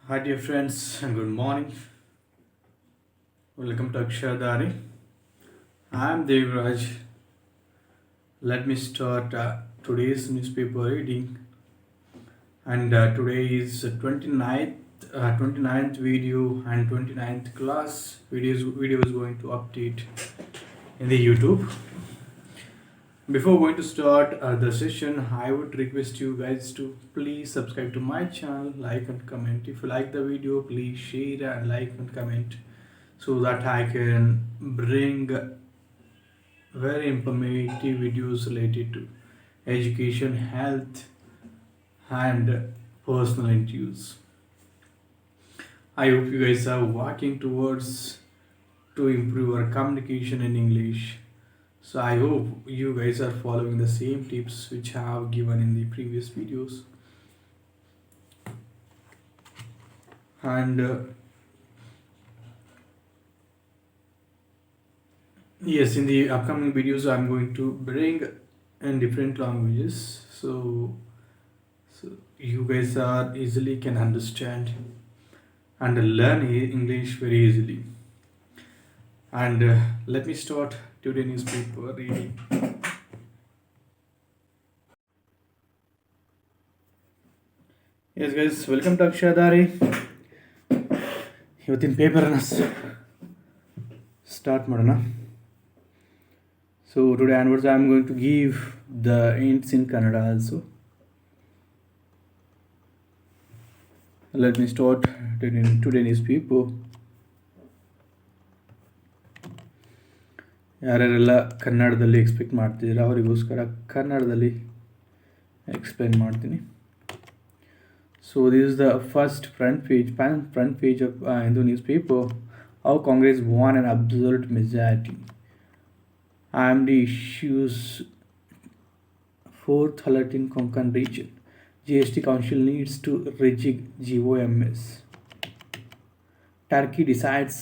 Hi, dear friends, and good morning. Welcome to Akshadari. I'm Devraj. Let me start today's newspaper reading. And today is 29th video and 29th class. Video is going to update in the YouTube. Before going to start the session, I would request you guys to please subscribe to my channel, like and comment. If you like the video, please share and like and comment so that I can bring very informative videos related to education, health, and personal interviews. I hope you guys are working towards to improve our communication in English. So I hope you guys are following the same tips which I have given in the previous videos. And yes, in the upcoming videos, I'm going to bring in different languages. So you guys are easily can understand and learn English very easily. And let me start today's newspaper reading. Yes, guys, welcome to Akshadari. ಇವತ್ತಿನ ಪೇಪರನ್ನು start ಮಾಡೋಣ. So today onwards I am going to give the hints in Kannada also. Let me start today's newspaper. ಯಾರ್ಯಾರೆಲ್ಲ ಕನ್ನಡದಲ್ಲಿ expect ಮಾಡ್ತಿದ್ದೀರಾ ಅವರಿಗೋಸ್ಕರ ಕನ್ನಡದಲ್ಲಿ explain ಮಾಡ್ತೀನಿ. So this is the first front page of in the newspaper. How Congress won an absolute majority. IMD issues fourth alert in Konkan region. GST Council needs to rejig GOMS. Turkey decides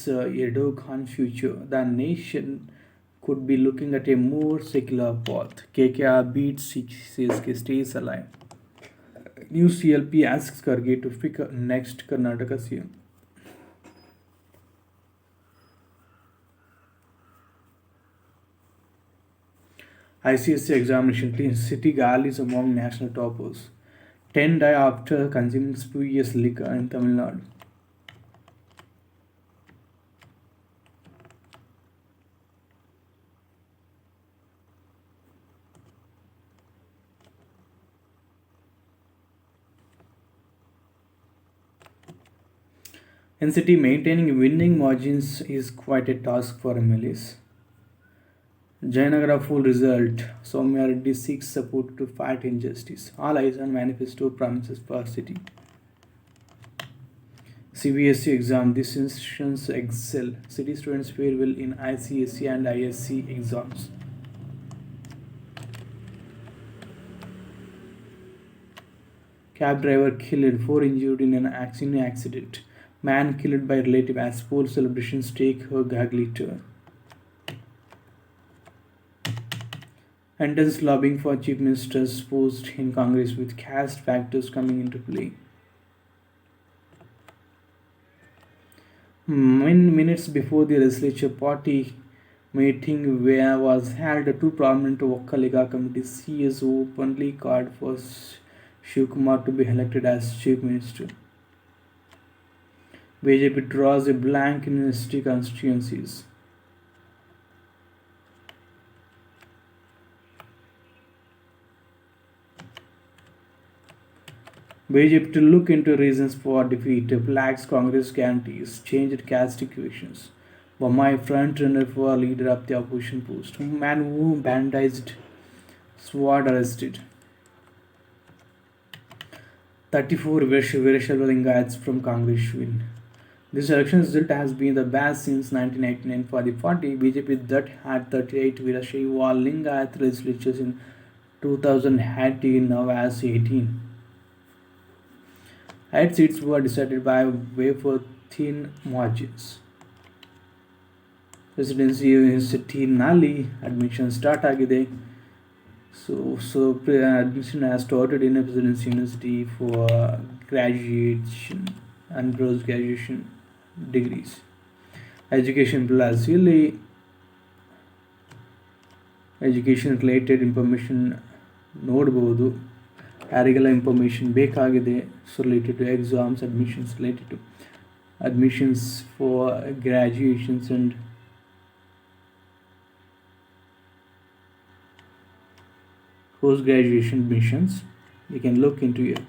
Erdogan's future. The nation could be looking at a more secular path. KKR beats CSK stays alive. New CLP asks Karge to pick next Karnataka CM. ICSE examination city girl is among national toppers. 10 die after consuming spurious liquor in Tamil Nadu. In city, maintaining winning margins is quite a task for MLAs. Jayanagara full result. Soumya Reddy seeks support to fight injustice. All eyes on manifesto promises for city. CBSE exam. These institutions excel. City students fare well in ICSE and ISC exams. Cab driver killed, 4 injured in an accident. Man killed by relative as poll celebrations take her ugly turn. Intense lobbying for chief minister's post in Congress with caste factors coming into play. Minutes before the legislature party meeting where was held, two prominent Wakkalega committee CS openly called for Shivkumar to be elected as chief minister. BJP draws a blank in university constituencies. BJP to look into reasons for defeat, flags Congress guarantees, changed caste equations. Bommai front runner for leader of the opposition post. Man who bandaged sword arrested. 34 Vireshwar Lingayats from Congress win. This election result has been the best since 1989 for the party. BJP that had 38 Vireshwar Lingayat legislatures in 2018 now has 18. 8 seats were decided by wafer thin margins. Presidency University Nali admission start agide. So admission has started in a Presidency University for graduation. and post-graduation degrees. Education plus ಇಲ್ಲಿ education related information ನೋಡ್ಬೋದು. ಯಾರಿಗೆಲ್ಲ information ಬೇಕಾಗಿದೆ so related to exams, admissions, related to admissions for graduations and post-graduation admissions, you can look into it.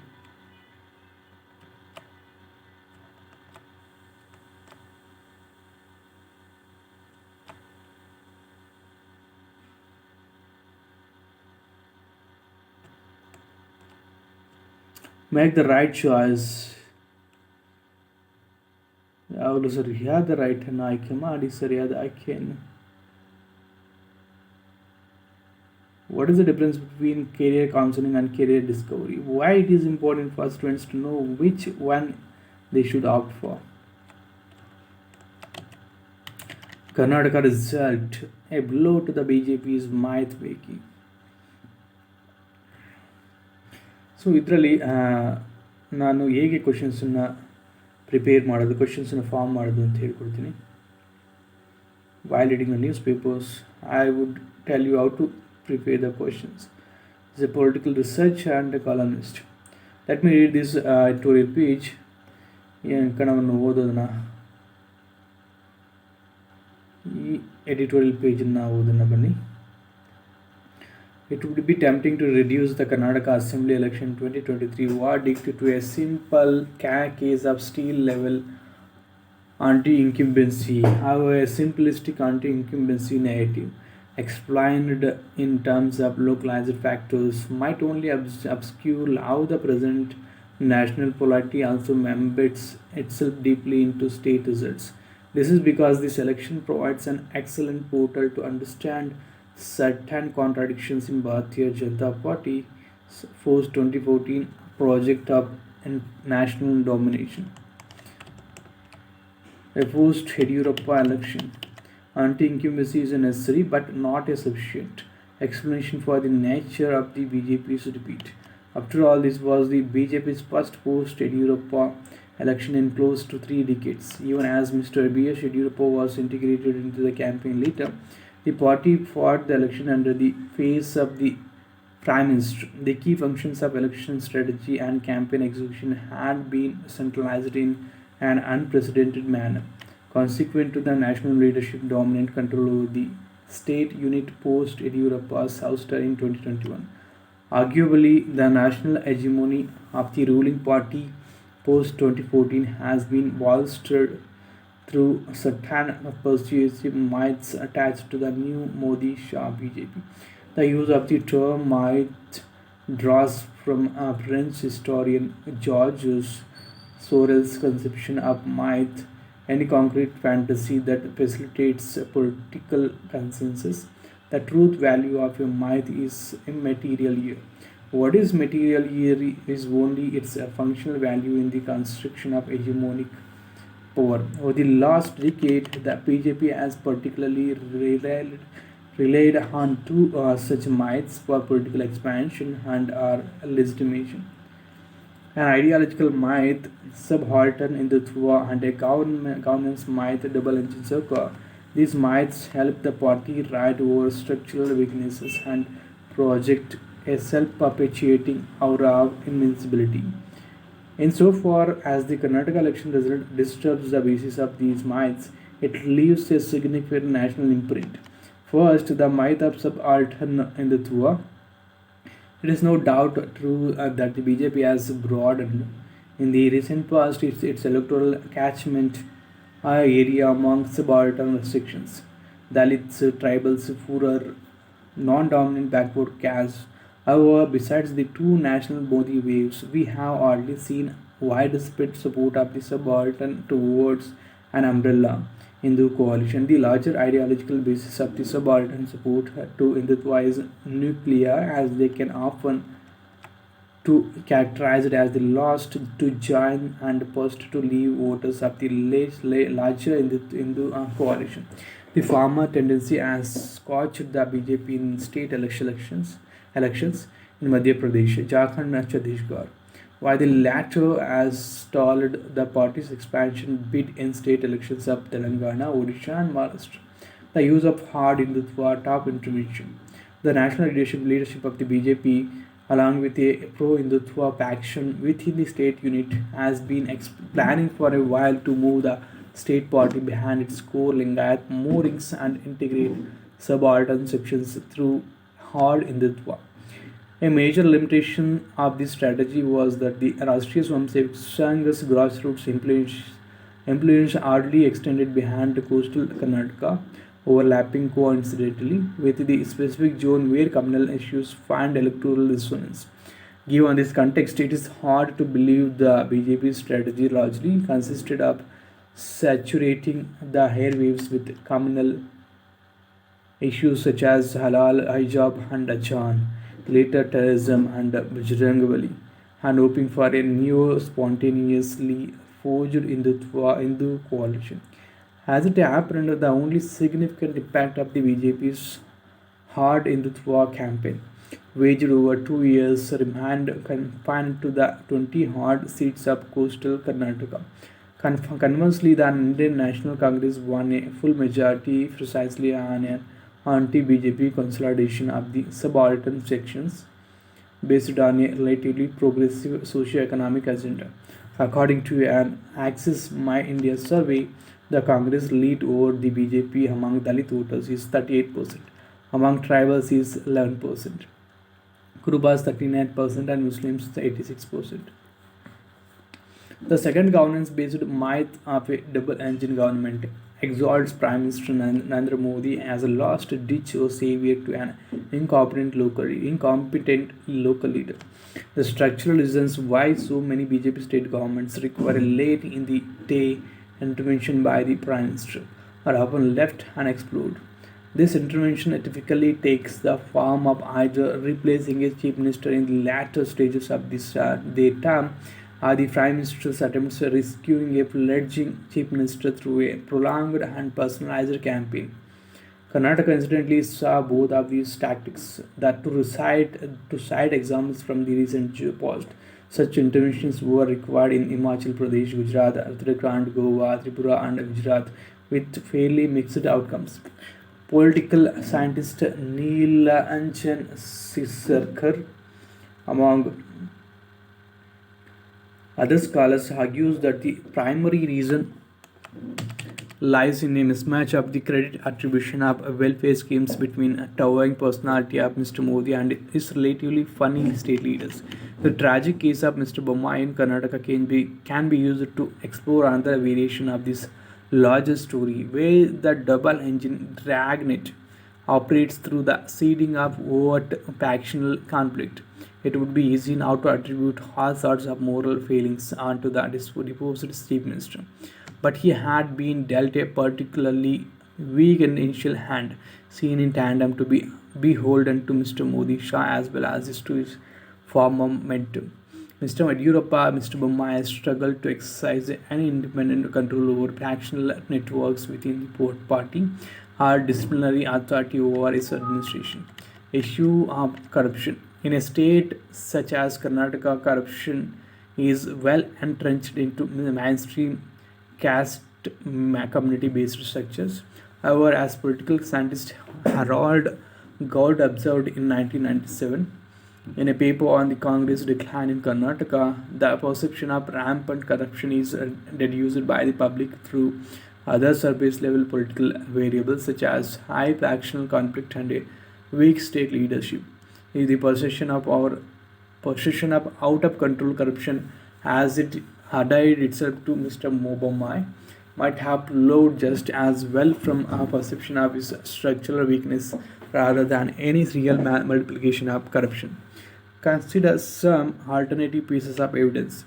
Make the right choice. ಯಾವಾಗಲೂ ಸರಿಯಾದ ರೈಟನ್ನು ಆಯ್ಕೆ ಮಾಡಿ ಸರಿಯಾದ ಆಯ್ಕೆಯನ್ನು. What is the difference between career counseling and career discovery? Why it is important for students to know which one they should opt for? Karnataka result, a blow to the BJP's might making. So ಇದರಲ್ಲಿ ನಾನು ಹೇಗೆ ಕ್ವಶನ್ಸನ್ನು prepare ಮಾಡೋದು, ಕ್ವಶನ್ಸನ್ನು form ಮಾಡೋದು ಅಂತ ಹೇಳ್ಕೊಡ್ತೀನಿ. While reading the newspapers, I would tell you how to prepare the questions. As a political researcher and a columnist, let me read this editorial page. ಕನ್ನಡವನ್ನು ಓದೋದನ್ನ, ಈ editorial ಪೇಜನ್ನು ಓದೋಣ ಬನ್ನಿ. It would be tempting to reduce the Karnataka Assembly election 2023 verdict to a simple case of steel-level anti-incumbency. However, a simplistic anti-incumbency narrative, explained in terms of localized factors, might only obscure how the present national polity also embeds itself deeply into state results. This is because this election provides an excellent portal to understand certain contradictions in Bharatiya Janata Party's post-2014 project of national domination. A post-Yediyurappa election, anti-incumbency is necessary but not a sufficient explanation for the nature of the BJP's defeat. After all, this was the BJP's first post-Yediyurappa election in close to 3 decades. Even as Mr. B.S. Yediyurappa was integrated into the campaign later, the party fought the election under the face of the Prime Minister. The key functions of election strategy and campaign execution had been centralized in an unprecedented manner. Consequent to the national leadership dominant control over the state unit post Yediyurappa's ouster in 2021. Arguably, the national hegemony of the ruling party post 2014 has been bolstered through certain persuasive mites attached to the new Modi-Shah BJP. The use of the term might draws from French historian Georges Sorel's conception of might, any concrete fantasy that facilitates a political consensus. The truth value of a might is immaterial here. What is material here is only its functional value in the construction of hegemonic power. Over the last decade, the BJP has particularly relied on two such mights for political expansion and our legitimation. An ideological might, subaltern Hindutva, and a governance might, double-engine circle. These mights help the party ride over structural weaknesses and project a self-perpetuating aura of invincibility. Insofar as the Karnataka election result disturbs the basis of these mights, it leaves a significant national imprint. First, the might of subaltern Hindutva. It is no doubt true that the BJP has broadened in the recent past its electoral catchment area among subaltern sections. Dalits, tribals, poorer, non-dominant backward castes. However, besides the two national Modi waves, we have hardly seen widespread support of the subaltern towards an umbrella Hindu coalition. The larger ideological basis of the subaltern support to Hindutva is nuclear, as they can often to characterize it as the last to join and first to leave voters of the larger Hindu coalition. The former tendency has scorched the BJP in state elections in Madhya Pradesh, Jharkhand and Chhattisgarh. while the latter has stalled the party's expansion bid in state elections of Telangana, Odisha, and Maharashtra. The use of hard Hindutva top intervention. The national leadership of the BJP, along with a pro-Hindutva faction within the state unit, has been planning for a while to move the state party behind its core Lingayat moorings and integrate subaltern sections through hard Hindutva. A major limitation of this strategy was that the Rashtriya Swayamsevak Sangh's grassroots influence hardly extended behind coastal Karnataka, overlapping coincidentally with the specific zone where communal issues find electoral resonance. Given this context, it is hard to believe the BJP strategy largely consisted of saturating the airwaves with communal issues such as halal, hijab, and achan, later terrorism, and Bajrangbali, and hoping for a new spontaneously forged Hindu coalition. As it happened, the only significant impact of the BJP's hard Hindutva campaign, waged over 2 years, remained confined to the 20 hard seats of coastal Karnataka. Conversely, the Indian National Congress won a full majority precisely on an anti-BJP consolidation of the subaltern sections based on a relatively progressive socio-economic agenda. According to an Axis My India survey, the Congress lead over the BJP among Dalit voters is 38%, among tribals is 11%, Kurubas 39%, and Muslims 86%. The second governance-based myth of a double-engine government exalts Prime Minister Narendra Modi as a last-ditch savior to an incompetent local leader. The structural reasons why so many BJP state governments require a late in the day intervention by the Prime Minister are often left unexplored. This intervention typically takes the form of either replacing a chief minister in the latter stages of their term, or the Prime Minister's attempts at rescuing a fledgling chief minister through a prolonged and personalized campaign. Karnataka incidentally saw both of these tactics. That to cite examples from the recent past, such interventions were required in Himachal Pradesh, Gujarat, Uttarakhand, Goa, Tripura, and Gujarat, with fairly mixed outcomes. Political scientist Neelanjan Sisarkar, among other scholars, argues that the primary reason lies in a mismatch of the credit attribution of welfare schemes between a towering personality of Mr. Modi and his relatively funny state leaders. The tragic case of Mr. Bommai in Karnataka can be used to explore another variation of this larger story, where the double engine dragnet operates through the seeding of overt factional conflict. It would be easy now to attribute all sorts of moral failings onto the deposed chief minister, but he had been dealt a particularly weak and initial hand, seen in tandem to be beholden to Mr. Modi Shah as well as to his former mentor. Mr. Madhurappa, Mr. Bommai has struggled to exercise any independent control over factional networks within the party or disciplinary authority over its administration. Issue of corruption. In a state such as Karnataka, corruption is well entrenched into the mainstream caste community-based structures. However, as political scientist Harold Gould observed in 1997, in a paper on the Congress decline in Karnataka, the perception of rampant corruption is deduced by the public through other surface level political variables such as high factional conflict and a weak state leadership. The possession of out of control corruption, as it adhered itself to Mr. Mobamai, might have flowed just as well from a perception of his structural weakness rather than any real multiplication of corruption. Consider some alternative pieces of evidence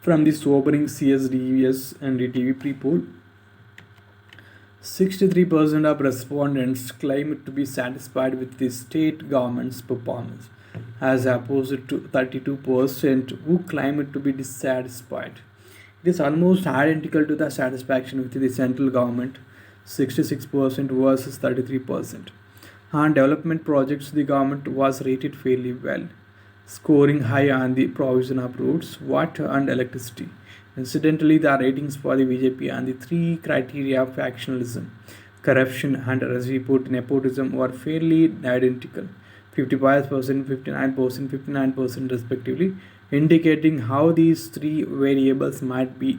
from the sobering CSDVS and DTV pre-poll. 63% of respondents claim to be satisfied with the state government's performance, as opposed to 32% who claim to be dissatisfied. It is almost identical to the satisfaction with the central government, 66% versus 33%. On development projects, the government was rated fairly well, scoring high on the provision of roads, water, and electricity. Incidentally, the ratings for the BJP on the three criteria of factionalism, corruption, and as we put nepotism were fairly identical 55%, 59%, 59% respectively, indicating how these three variables might be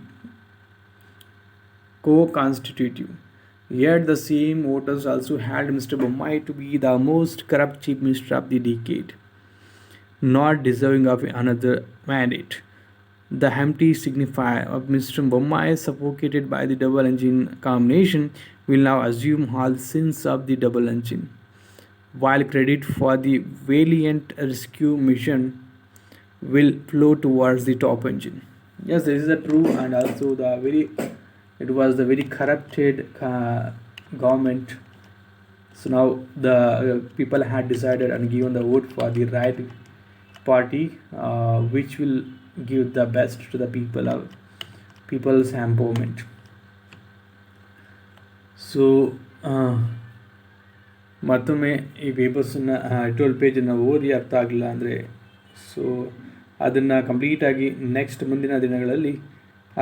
co-constitutive. Yet the same voters also held Mr. Bommai to be the most corrupt chief minister of the decade, not deserving of another mandate. The empty signifier of Mr. Bommai, suffocated by the double engine combination, will now assume all sins of the double engine, while credit for the valiant rescue mission will flow towards the top engine. Yes, this is the true, and also the very it was the very corrupted government. So now the people had decided and given the vote for the right party, which will give the best to the people of people's empowerment. So ಮತ್ತೊಮ್ಮೆ ಈ ಪೇಪರ್ಸನ್ನು 12 ಪೇಜನ್ನು ಓದಿ ಅರ್ಥ ಆಗಲಿಲ್ಲ ಅಂದರೆ so ಅದನ್ನು ಕಂಪ್ಲೀಟಾಗಿ next ಮುಂದಿನ ದಿನಗಳಲ್ಲಿ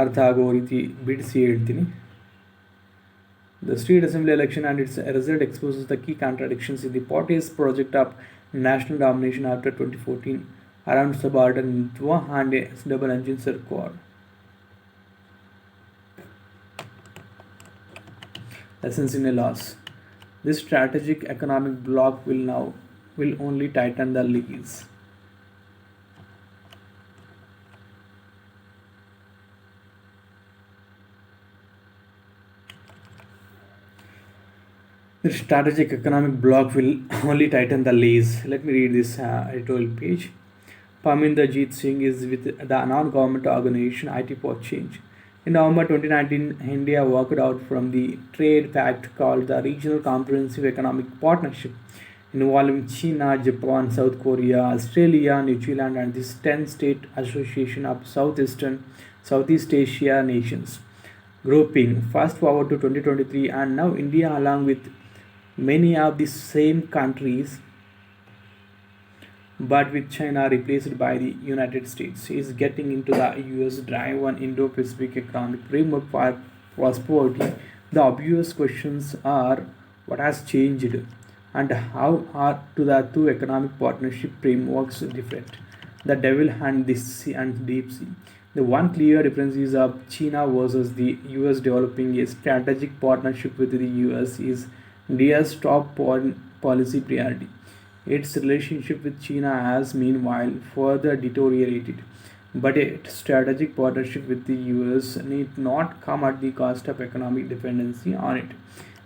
ಅರ್ಥ ಆಗೋ ರೀತಿ ಬಿಡಿಸಿ ಹೇಳ್ತೀನಿ. The state assembly election and its result exposes the key contradictions in the party's project of national domination after 2014 around subordinatwa and a double engine circuit. Lessons in a loss. This strategic economic bloc will only tighten the leash. The strategic economic bloc will only tighten the leash. Let me read this editorial page. Parminderjeet Singh is with the non-government organization IT for Change. In November 2019, India worked out from the trade pact called the Regional Comprehensive Economic Partnership, involving China, Japan, South Korea, Australia, New Zealand, and this 10-state association of Southeast Asia nations. Grouping fast forward to 2023, and now India, along with many of the same countries, but with China replaced by the United States, is getting into the US drive on Indo-Pacific economic framework for prosperity. The obvious questions are what has changed and how are the two economic partnership frameworks different. The devil and the sea and deep sea. The one clear difference is of China versus the US developing a strategic partnership with the US is India's top policy priority. Its relationship with China has meanwhile further deteriorated, but a strategic partnership with the US need not come at the cost of economic dependency on it.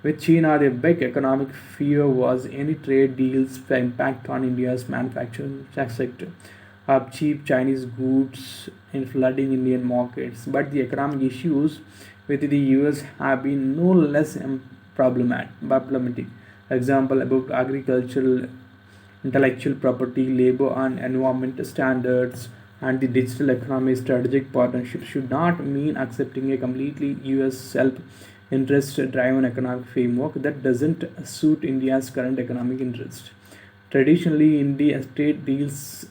With China, the big economic fear was any trade deals impact on India's manufacturing sector of cheap Chinese goods in flooding Indian markets. But the economic issues with the US have been no less problematic. Example about agricultural, intellectual property, labor and environment standards, and the digital economy. Strategic partnership should not mean accepting a completely US self-interest driven economic framework that doesn't suit India's current economic interest. Traditionally, India's trade deals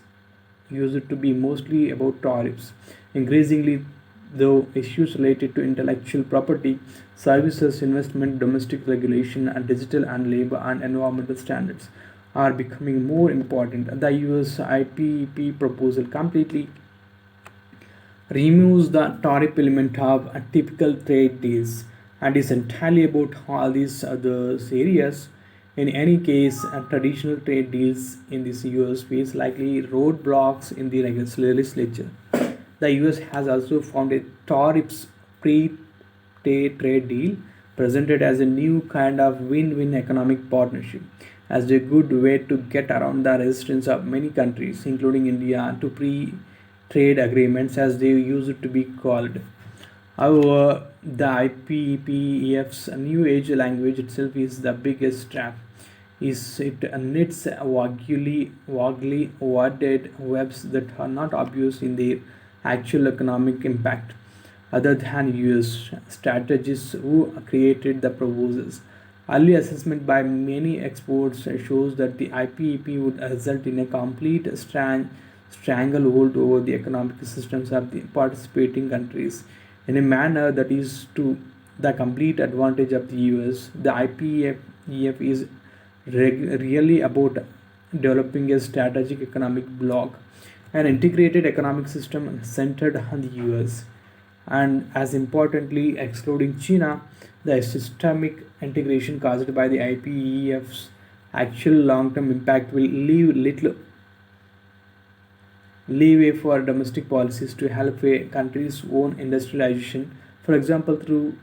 used to be mostly about tariffs. Increasingly, though, issues related to intellectual property, services, investment, domestic regulation, and digital and labor and environmental standards are becoming more important. The US IPEP proposal completely removes the tariff element of typical trade deals and is entirely about all these other areas. In any case, traditional trade deals in this US face likely roadblocks in the legislature. The US has also found a tariffs-free trade deal presented as a new kind of win-win economic partnership as a good way to get around the resistance of many countries, including India, to free-trade agreements as they used to be called. However, the IPEP's new age language itself is the biggest trap. It knits vaguely worded webs that are not obvious in their actual economic impact, other than US strategists who created the proposals. Early assessment by many experts shows that the IPEP would result in a complete stranglehold over the economic systems of the participating countries in a manner that is to the complete advantage of the US. The IPEF is really about developing a strategic economic bloc, an integrated economic system centered on the US, and as importantly, excluding China, the systemic integration caused by the IPEF's actual long term impact will leave little leeway for domestic policies to help a country's own industrialization, for example, through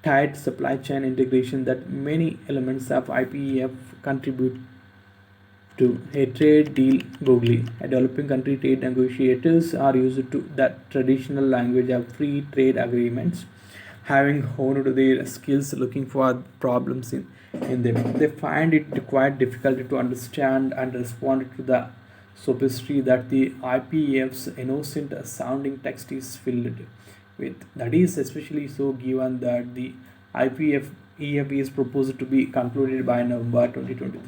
tight supply chain integration that many elements of IPEF contribute to. A trade deal googly. A developing country trade negotiators are used to that traditional language of free trade agreements, having honed their skills looking for problems in them. They find it quite difficult to understand and respond to the sophistry that the IPF's innocent sounding text is filled with. That is especially so given that the IPF EF is proposed to be concluded by November 2023.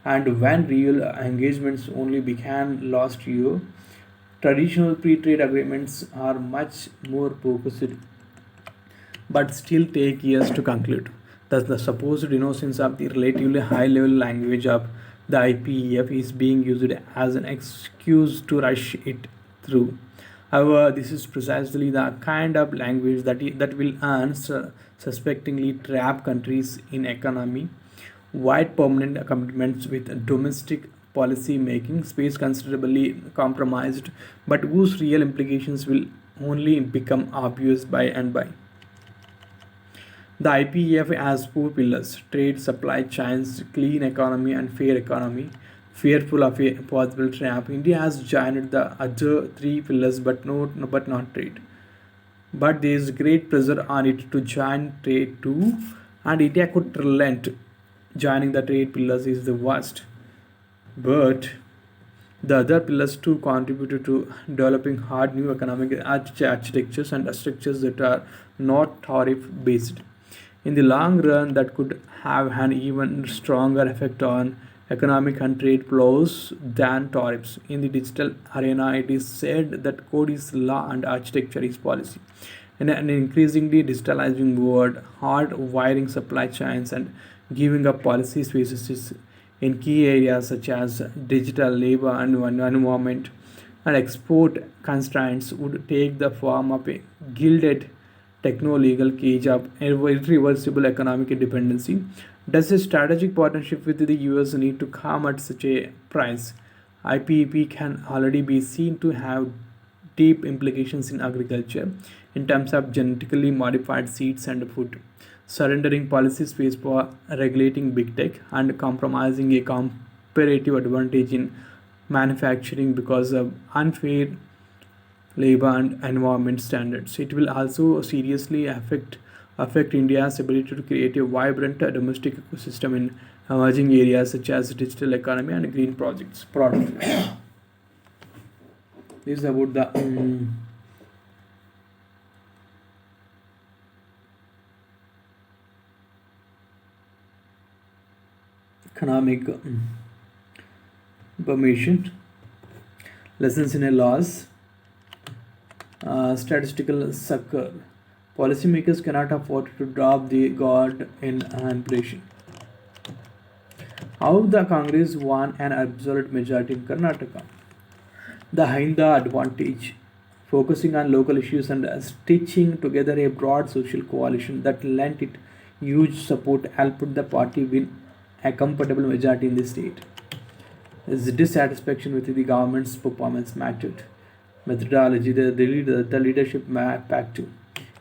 And when real engagements only began last year, traditional free trade agreements are much more focused but still take years to conclude. Thus, the supposed innocence of the relatively high level language of the IPEF is being used as an excuse to rush it through. However, this is precisely the kind of language that will suspectingly trap countries in economy wide permanent commitments with domestic policy making space considerably compromised, but whose real implications will only become obvious by and by. The IPEF has four pillars: trade, supply chains, clean economy, and fair economy. Fearful of a possible trap, India has joined the other three pillars but not trade. But there is great pressure on it to join trade too, and India could relent. Joining the trade pillars is the worst. But the other pillars too contributed to developing hard new economic architectures and structures that are not tariff based. In the long run, that could have an even stronger effect on economic and trade flows than tariffs. In the digital arena, it is said that code is law and architecture is policy. In an increasingly digitalizing world, hard wiring supply chains and giving up policy spaces in key areas such as digital labor and environment and export constraints would take the form of a gilded techno-legal cage of irreversible economic independency. Does a strategic partnership with the US need to come at such a price? IPEP can already be seen to have deep implications in agriculture in terms of genetically modified seeds and food, surrendering policy space for regulating big tech, and compromising a comparative advantage in manufacturing because of unfair labor and environment standards. It will also seriously affect India's ability to create a vibrant domestic ecosystem in emerging areas such as digital economy and green products. This is about the economic information, lessons in a laws, statistical succor. Policymakers cannot afford to drop the guard in inflation. How the Congress won an absolute majority in Karnataka. The Hinda advantage, focusing on local issues and stitching together a broad social coalition that lent it huge support, helped the party win a comfortable majority in the state. His dissatisfaction with the government's performance mattered. Methodology, the leadership packed too.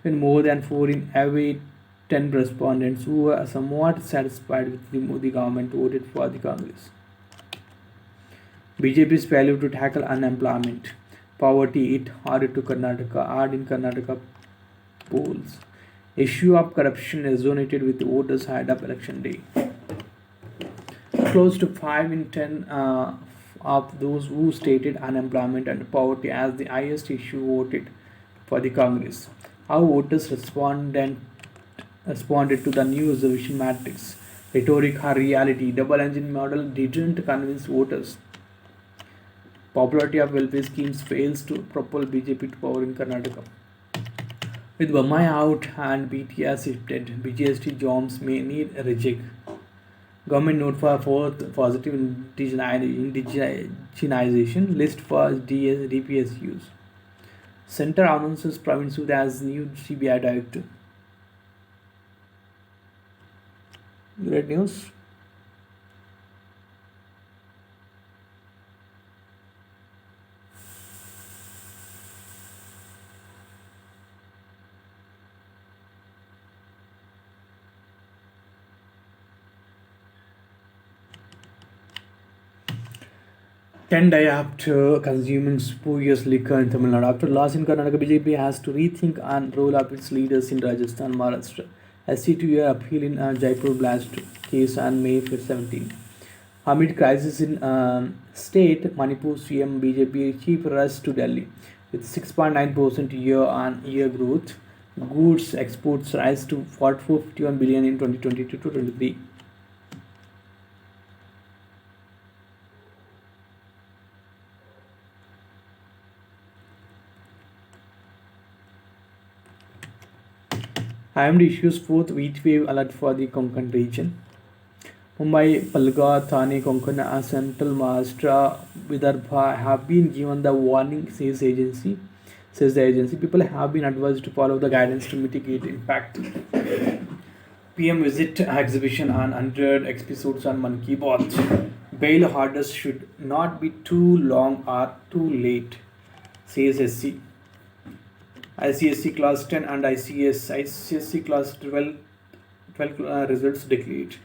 When more than 4 in every 10 respondents who were somewhat satisfied with the Modi government voted for the Congress. BJP's failure to tackle unemployment, poverty, it hard in Karnataka polls. Issue of corruption resonated with voters ahead of election day. Close to 5 in 10 of those who stated unemployment and poverty as the highest issue voted for the Congress. How voters responded to the new reservation matrix, rhetoric or reality, double engine model didn't convince voters. Popularity of welfare schemes fails to propel BJP to power in Karnataka. With Bommai out and BTR shifted, BGST jobs may need a reject. Government note for fourth positive indigenization list for DPSUs. Center announces Pravin Sood as new CBI director. Great news. Ten day after consuming spurious liquor in Tamil Nadu. After loss in Karnataka, BJP has to rethink and roll up its leaders in Rajasthan, Maharashtra. SC2 appeal in Jaipur blast case on May 17. Amid crisis in state, Manipur CM BJP chief rush to Delhi with 6.9% year-on-year growth. Goods exports rise to 451 billion in 2022-23. IMD issues fourth heat wave alert for the Konkan region. Mumbai, Palghar, Thane, Konkan, and Central Maharashtra, Vidarbha have been given the warning, says the agency. People have been advised to follow the guidance to mitigate impact. PM visit exhibition on 100 episodes on Man Ki Baat. Bail orders should not be too long or too late, says SC. ICSC class 10 and ICSC class 12 results declared.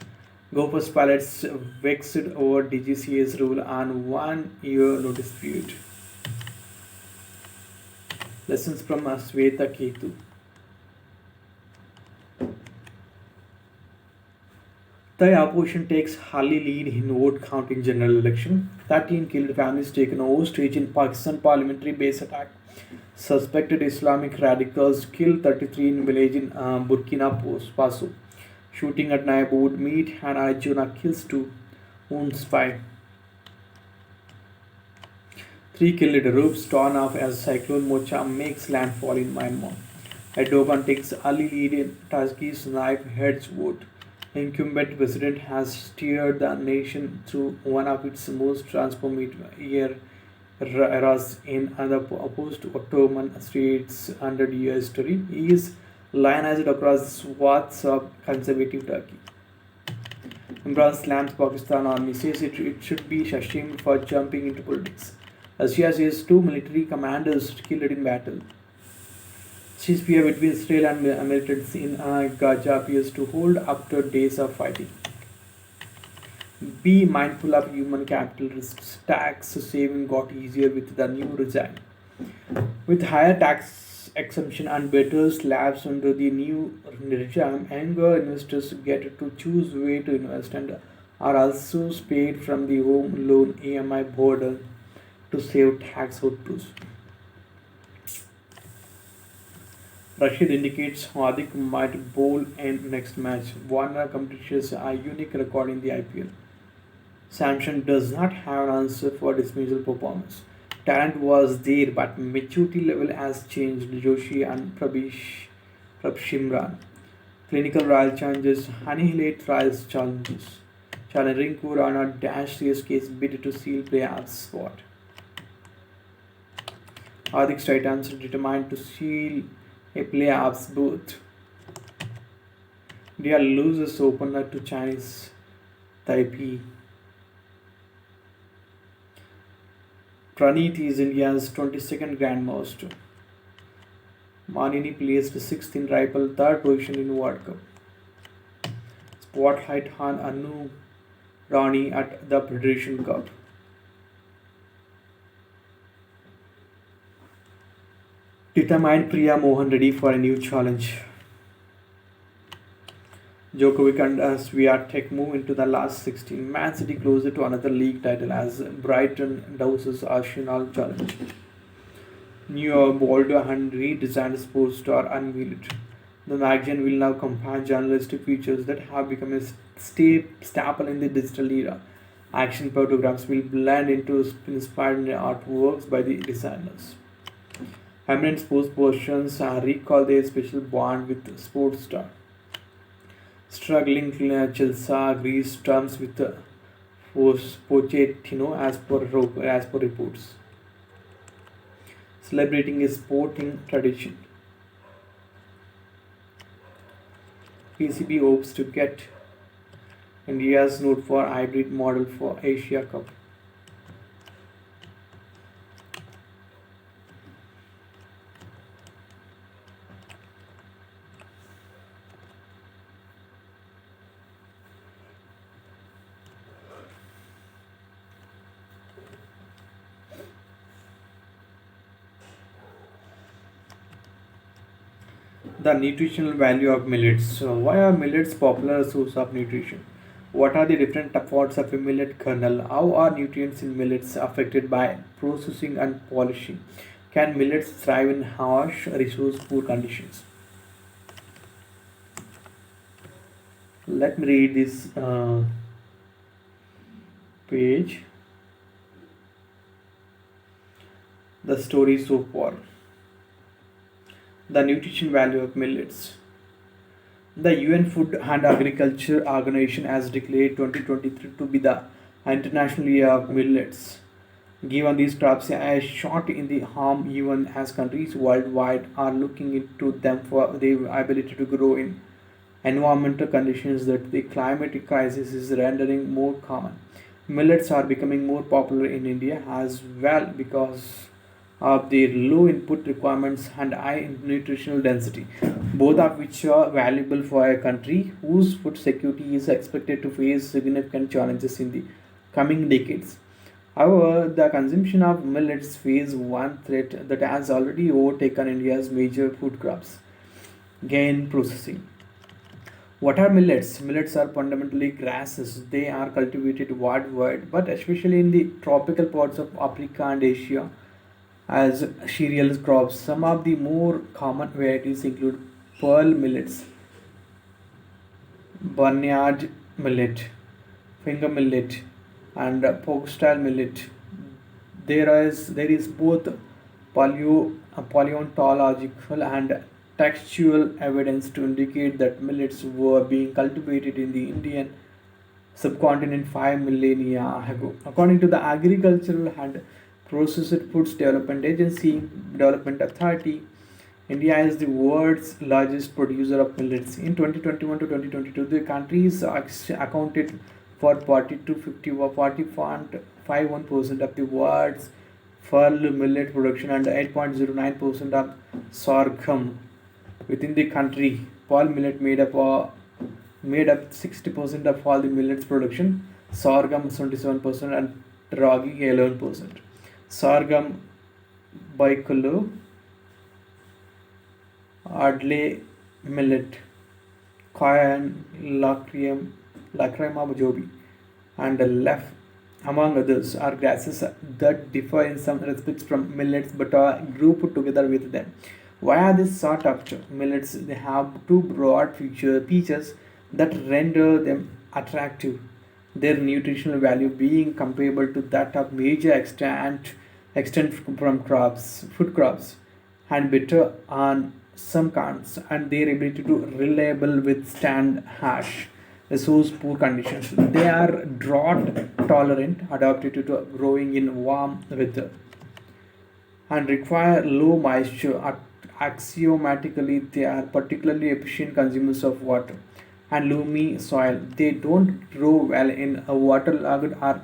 Gopas pilots vexed over DGCA's rule on 1 year notice period. Lessons from Sweta Ketu. The opposition takes Hali lead in vote count in general election. 13 killed families taken hostage in Pakistan parliamentary base attack. Suspected Islamic radicals killed 33 in village in Burkina Faso. Shooting at neighborhood meet and Arjuna kills 2, wounds 5. 3 killed, roofs torn off as cyclone Mocha makes landfall in Myanmar. Erdogan takes early lead in Turkey's knife heads vote. Incumbent president has steered the nation through one of its most transformative eras in the post-Ottoman states 100-year history. He is lionized across swaths of conservative Turkey. Imran slams Pakistan army, says it should be ashamed for jumping into politics. Russia says 2 military commanders killed in battle. Ceasefire between Israel and militants in Gaza appears to hold after days of fighting. Be mindful of human capital risks. Tax saving got easier with the new regime. With higher tax exemption and better slabs under the new regime, younger investors get to choose where to invest and are also spared from the home loan EMI burden to save tax outflows. Rashid indicates Hardik might bowl in next match. Warner completes a unique record in the IPL. Samson does not have an answer for dismissal performance. Talent was there, but maturity level has changed. Joshi and Prabshimran. Clinical trial challenges, annihilate trials challenges. Challenging Kurana dash CSK's bid to seal playoff spot. Hardik's Titans determined to seal a playoffs berth. India loses opener to Chinese Taipei. Praneeth is India's 22nd Grandmaster. Manini placed 6th in Rifle, 3rd position in World Cup. Spotlight on Anu Rani at the Federation Cup. Determined Priya Mohan ready for a new challenge. Djokovic and Swiatek move into the last 16. Man City closer to another league title as Brighton douses Arsenal challenge. New bold and redesigned sports star unveiled. The magazine will now combine journalistic features that have become a staple in the digital era. Action photographs will blend into inspired artworks by the designers. Eminent sports persons recall their special bond with the sports star. Struggling Chelsea agrees terms with Pochettino as per reports, celebrating a sporting tradition. PCB hopes to get India's note for hybrid model for Asia Cup. The nutritional value of millets. So why are millets popular source of nutrition? What are the different parts of a millet kernel? How are nutrients in millets affected by processing and polishing? Can millets thrive in harsh, resource poor conditions? Let me read this page. The story so far. The nutrition value of millets. The UN Food and Agriculture Organization has declared 2023 to be the International Year of Millets. Given these crops a shot in the arm, even as countries worldwide are looking into them for their ability to grow in environmental conditions that the climatic crisis is rendering more common. Millets are becoming more popular in India as well because of their low input requirements and high nutritional density, both of which are valuable for a country whose food security is expected to face significant challenges in the coming decades. However, the consumption of millets faces one threat that has already overtaken India's major food crops: grain processing. What are millets? Millets are fundamentally grasses. They are cultivated worldwide, but especially in the tropical parts of Africa and Asia as cereal crops. Some of the more common varieties include pearl millets, barnyard millet, finger millet, and foxtail millet. There is both paleontological and textual evidence to indicate that millets were being cultivated in the Indian subcontinent 5 millennia ago. According to the Agricultural and Processed Foods Development Agency, Development Authority, India is the world's largest producer of millets. In 2021 to 2022, the country is accounted for 40 to 50 or 40.51% of the world's full millet production and 8.09% of sorghum. Within the country, pearl millet made up 60% of all the millets production, sorghum 77% and ragi 11%. Sorghum bicolor, Adley millet, cayenne, lacrima jobi, and left, among others, are grasses that differ in some respects from millets but are grouped together with them. Why are they sought after? Millets they have two broad features that render them attractive. Their nutritional value being comparable to that of major extent from food crops, and better on some counts, and their ability to reliable withstand harsh, resource poor conditions. They are drought tolerant, adapted to growing in warm weather, and require low moisture. Axiomatically, they are particularly efficient consumers of water and loamy soil. They don't grow well in a waterlogged or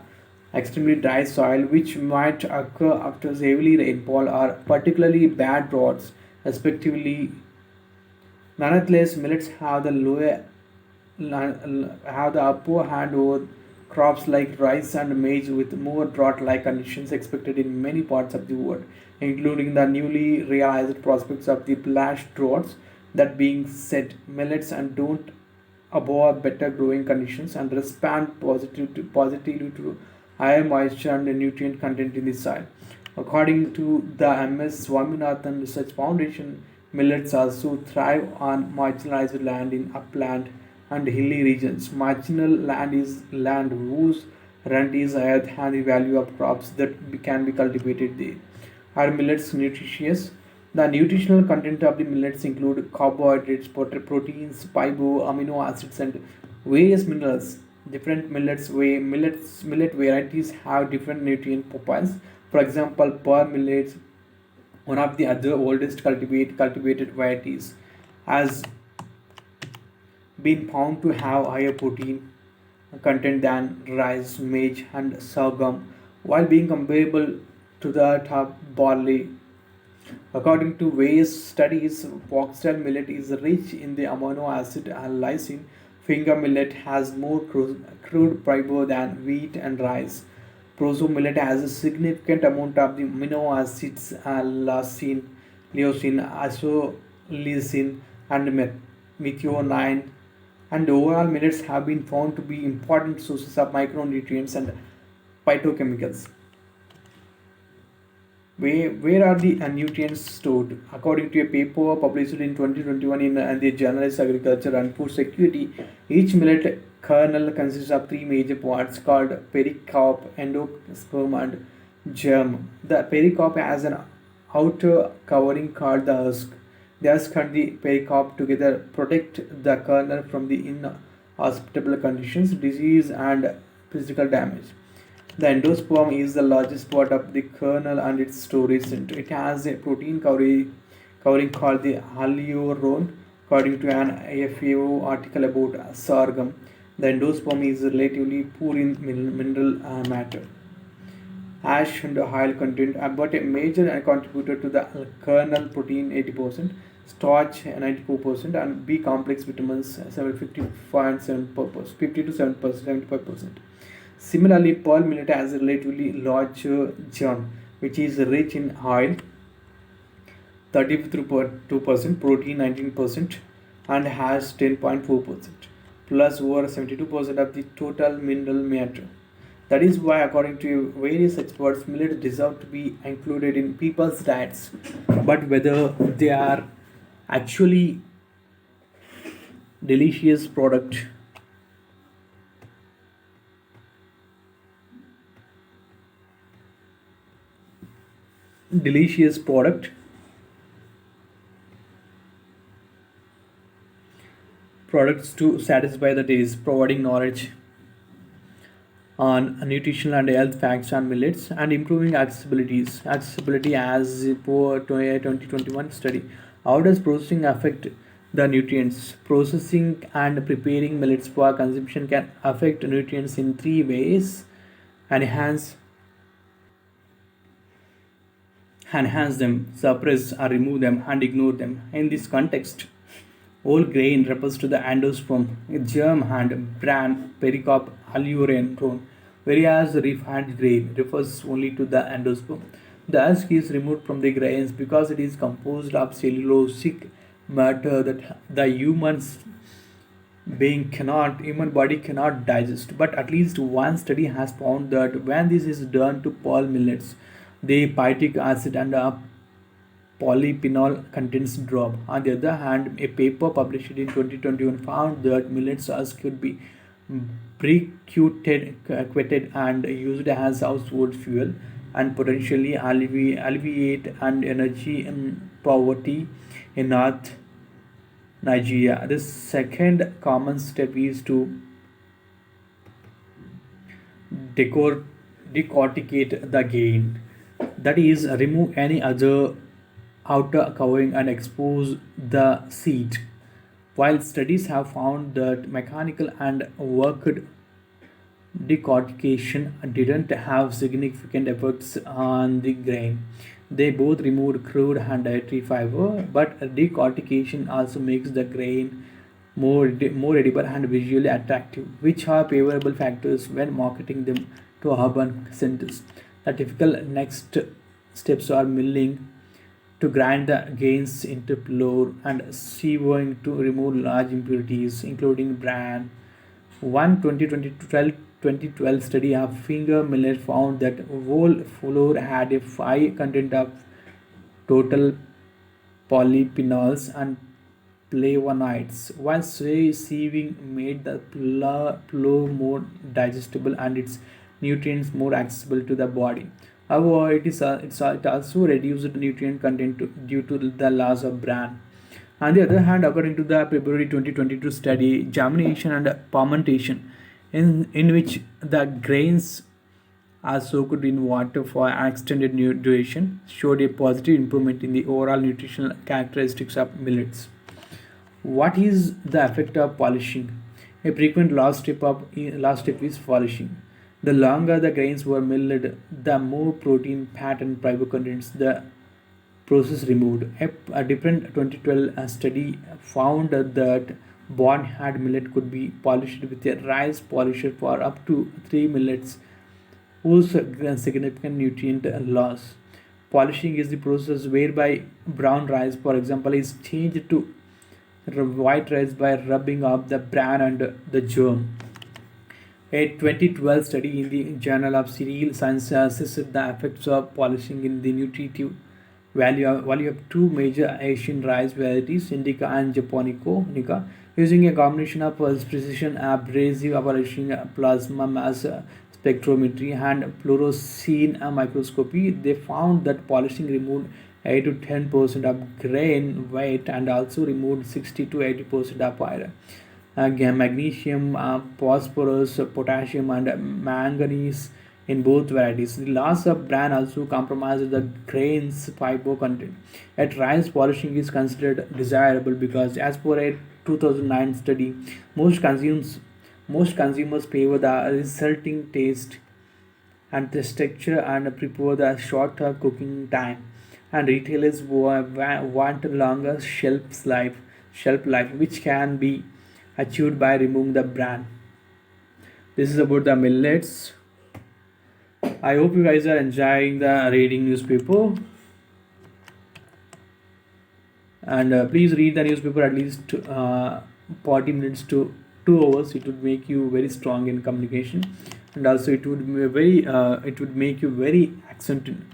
extremely dry soil, which might occur after heavy rainfall or particularly bad droughts, respectively. Nonetheless, millets have the upper hand over crops like rice and maize with more drought-like conditions expected in many parts of the world, including the newly realized prospects of the flash droughts. That being said, millets and don't above better growing conditions and respond positively to higher moisture and nutrient content in the soil. According to the MS Swaminathan Research Foundation, millets also thrive on marginalized land in upland and hilly regions. Marginal land is land whose rent is higher than the value of crops that can be cultivated there. Are millets nutritious? The nutritional content of the millets include carbohydrates, proteins, fiber, amino acids, and various minerals. Different millet varieties have different nutrient profiles. For example, pearl millets, one of the other oldest cultivated varieties, has been found to have higher protein content than rice, maize, and sorghum, while being comparable to that of barley. According to various studies, foxtail millet is rich in the amino acid lysine. Finger millet has more crude fiber than wheat and rice. Proso millet has a significant amount of the amino acids leucine, isoleucine, and methionine. And overall, millets have been found to be important sources of micronutrients and phytochemicals. Where are the nutrients stored? According to a paper published in 2021 in the Journals Agriculture and Food Security, each millet kernel consists of three major parts called pericarp, endosperm, and germ. The pericarp has an outer covering called the husk. The husk and the pericarp together protect the kernel from the inhospitable conditions, disease, and physical damage. The endosperm is the largest part of the kernel and its storage center. It has a covering called the hyaluron. According to an AFAO article about sorghum, the endosperm is relatively poor in mineral matter, ash and oil content, but a major contributor to the kernel protein 80%, starch 94%, and B complex vitamins 55 and 7%, 50 to 7%, 75%. Similarly, pearl millet has a relatively large germ, which is rich in oil 32%, protein 19%, and has 10.4%, plus over 72% of the total mineral matter. That is why, according to various experts, millet deserve to be included in people's diets. But whether they are actually delicious product delicious product products to satisfy the taste, providing knowledge on nutritional and health facts on millets and improving accessibility as per 2021 study. How does processing affect the nutrients? Processing and preparing millets for consumption can affect nutrients in three ways: enhance enhance them, suppress or remove them, and ignore them. In this context, whole grain refers to the endosperm, germ, and bran, pericarp, hyaluron, whereas refined grain refers only to the endosperm. The husk is removed from the grains because it is composed of cellulosic matter that the human body cannot digest. But at least one study has found that when this is done to pearl millets, the phytic acid and polyphenol contents drop. On the other hand, a paper published in 2021 found that millets husk could be briquetted and used as household fuel and potentially alleviate and energy poverty in North Nigeria. The second common step is to decorticate the grain, that is, remove any other outer covering and expose the seed. While studies have found that mechanical and worked decortication didn't have significant effects on the grain, they both removed crude and dietary fiber, but decortication also makes the grain more edible and visually attractive, which are favorable factors when marketing them to urban centers. The typical next steps are milling to grind the grains into flour and sieving to remove large impurities, including bran. One 2012 study of finger millet found that whole flour had a high content of total polyphenols and flavonoids, while sieving made the flour more digestible and its nutrients more accessible to the body. However, it also reduced nutrient content due to the loss of bran. On the other hand, according to the February 2022 study, germination and fermentation, in which the grains are soaked in water for an extended duration, showed a positive improvement in the overall nutritional characteristics of millets. What is the effect of polishing? A frequent last step is polishing. The longer the grains were milled, the more protein, fat, and fiber contents the process removed. A different 2012 study found that born-had millet could be polished with a rice polisher for up to 3 millets whose significant nutrient loss. Polishing is the process whereby brown rice, for example, is changed to white rice by rubbing off the bran and the germ. A 2012 study in the Journal of Cereal Science assessed the effects of polishing in the nutritive value of two major Asian rice varieties, Indica and Japonica, using a combination of precision abrasive polishing, plasma mass spectrometry, and fluorescein microscopy. They found that polishing removed 8 to 10% of grain weight and also removed 60 to 80% of iron, magnesium, phosphorus, potassium, and manganese in both varieties. The loss of bran also compromises the grain's fiber content. At rice, polishing is considered desirable because, as per a 2009 study, most consumers favor the resulting taste and the texture and prefer the shorter cooking time. And retailers want a longer shelf life, which can be achieved by removing the bran. This is about the millets. I hope you guys are enjoying the reading newspaper, and please read the newspaper at least 40 minutes to 2 hours. It would make you very strong in communication, and also it would make you very accent in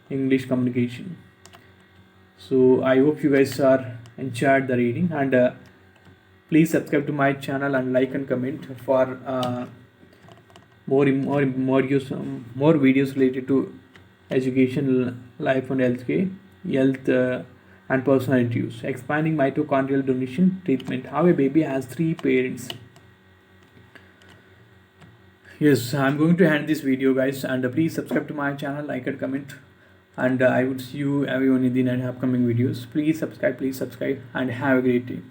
English communication. So I hope you guys are enjoyed the reading, and please subscribe to my channel and like and comment for more videos related to education, life and health and personal interviews. Expanding mitochondrial donation treatment. How a baby has three parents. Yes, I'm going to end this video, guys, and please subscribe to my channel, like and comment, and I would see you everyone in the upcoming videos. Please subscribe, and have a great day.